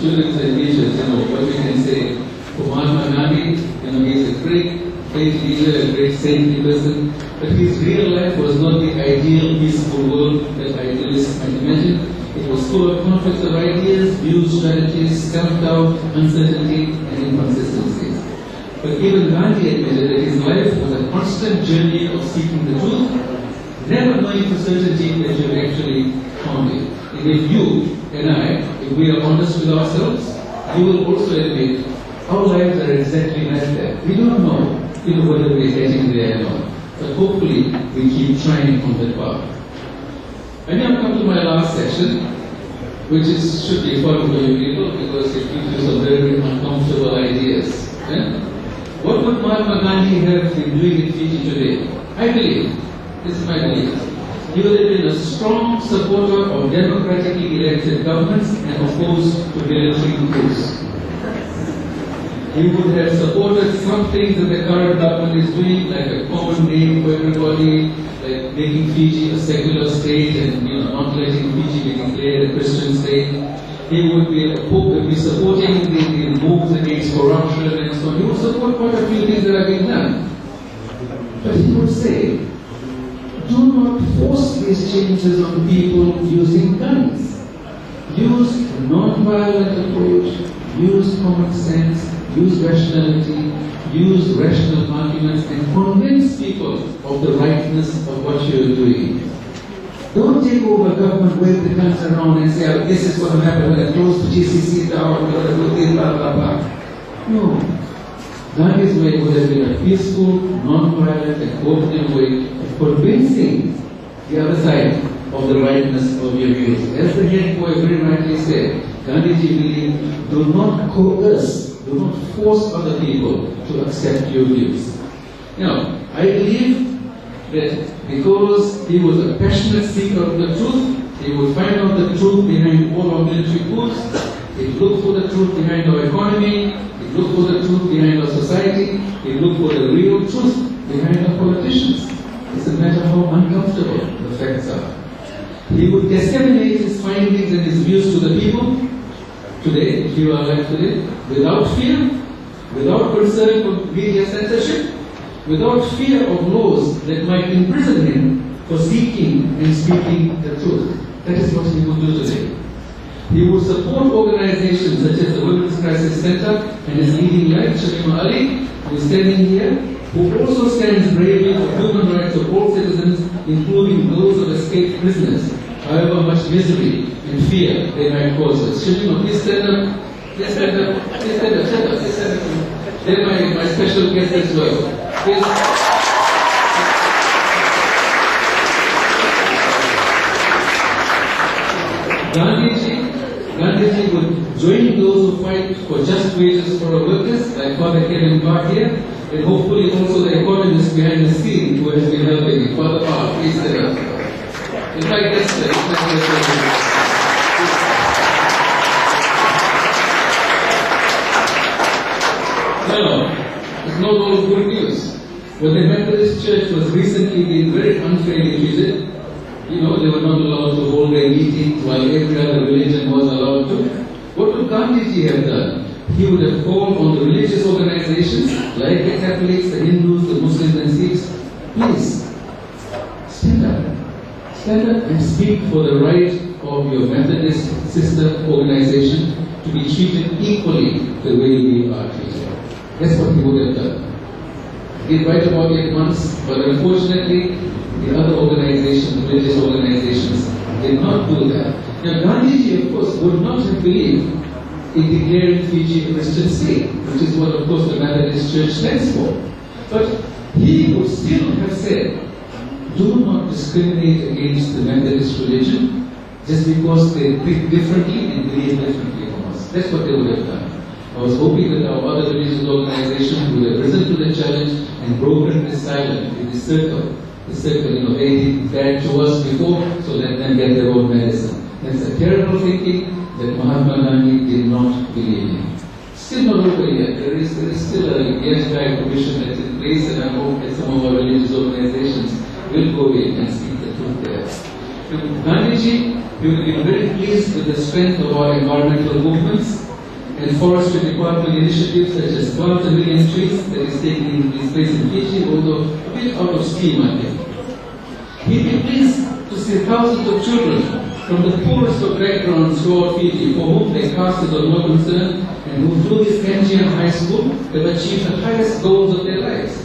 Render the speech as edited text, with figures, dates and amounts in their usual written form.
students and teachers, what we can say for Mahatma Gandhi, he's a great leader, a great saintly person, but his real life was not the ideal, peaceful world that idealists might imagine. It was full of conflicts of ideas, views, strategies, self-doubt, uncertainty, and inconsistencies. But even Gandhi admitted that his life was a constant journey of seeking the truth, never knowing for certainty that you actually found it. And if you and I, if we are honest with ourselves, you will also admit our lives are exactly like that. We don't know, whether we're getting there or not. But hopefully, we keep trying on that path. I now come to my last section, which should be fun for you people because it gives you some very uncomfortable ideas. What would Mahatma Gandhi have been doing in Fiji today? I believe, this is my belief, he would have been a strong supporter of democratically elected governments and opposed to military coups. He would have supported some things that the current government is doing, like a common name for everybody, like making Fiji a secular state and not letting Fiji be declared a Christian state. He would be supporting the moves against corruption and so on. He would support quite a few things that are being done. But he would say, do not force these changes on people using guns. Use a non-violent approach, use common sense, use rationality, use rational arguments and convince people of the rightness of what you're doing. Don't take over government, wave the guns around and say, this is going to happen when I close the GCC down, we're going to do this, blah, blah, blah. No. Gandhi's way would have been a peaceful, non-violent and cooperative way of convincing the other side of the rightness of your views. As the head boy very rightly said, Gandhiji believed, do not coerce, do not force other people to accept your views. I believe that because he was a passionate seeker of the truth, he would find out the truth behind all our military coups, he'd look for the truth behind our economy, he'd look for the truth behind our society, he'd look for the real truth behind our politicians. It's a matter how uncomfortable the facts are. He would disseminate his findings and his views to the people today, if you are alive today, without fear, without concern for media censorship, without fear of laws that might imprison him for seeking and speaking the truth. That is what he would do today. He would support organizations such as the Women's Crisis Center and his leading wife, Shamima Ali, who is standing here, who also stands bravely for human rights of all citizens, including those of escaped prisoners, however much misery and fear they might cause us. Shamima, please stand up. Please stand up. Please stand up. Stand up. Please stand up. They're my special guest as well. Please. Gandhiji would join those who fight for just wages for our workers, like Father Kevin Barr here, and hopefully also the economist behind the scene who has been helping me. Father Barr, please stand up. In fact, that's No, it's not all good news. But the Methodist Church was recently being very unfairly treated. They were not allowed to hold their meetings while every other religion was allowed to. What would Gandhiji have done? He would have called on the religious organizations like the Catholics, the Hindus, the Muslims and Sikhs, please, stand up. Stand up and speak for the right of your Methodist sister organization to be treated equally the way we are treated. That's what he would have done. He did write about it once, but unfortunately, the other organizations, religious organizations, did not do that. Now, Gandhiji, of course, would not have believed in declaring Fiji a Christian state, which is what, of course, the Methodist Church stands for. But he would still have said, do not discriminate against the Methodist religion just because they think differently and believe differently from us. That's what they would have done. I was hoping that our other religious organizations would have risen to the challenge and broken this silence in this circle. The circle, they did bad to us before, so let them get their own medicine. That's a terrible thinking that Mahatma Gandhi did not believe in. Still not over yet. There is still a Gandhi commission that's in place, and I hope that some of our religious organizations will go in and speak the truth there. Gandhiji, we will be very pleased with the strength of our environmental movements. and forestry department initiatives such as plant a million trees that is taking place in Fiji, although a bit out of scheme, I think. He'd be pleased to see thousands of children from the poorest of backgrounds throughout Fiji for whom their caste is of no concern and who through this Kanjian high school have achieved the highest goals of their lives.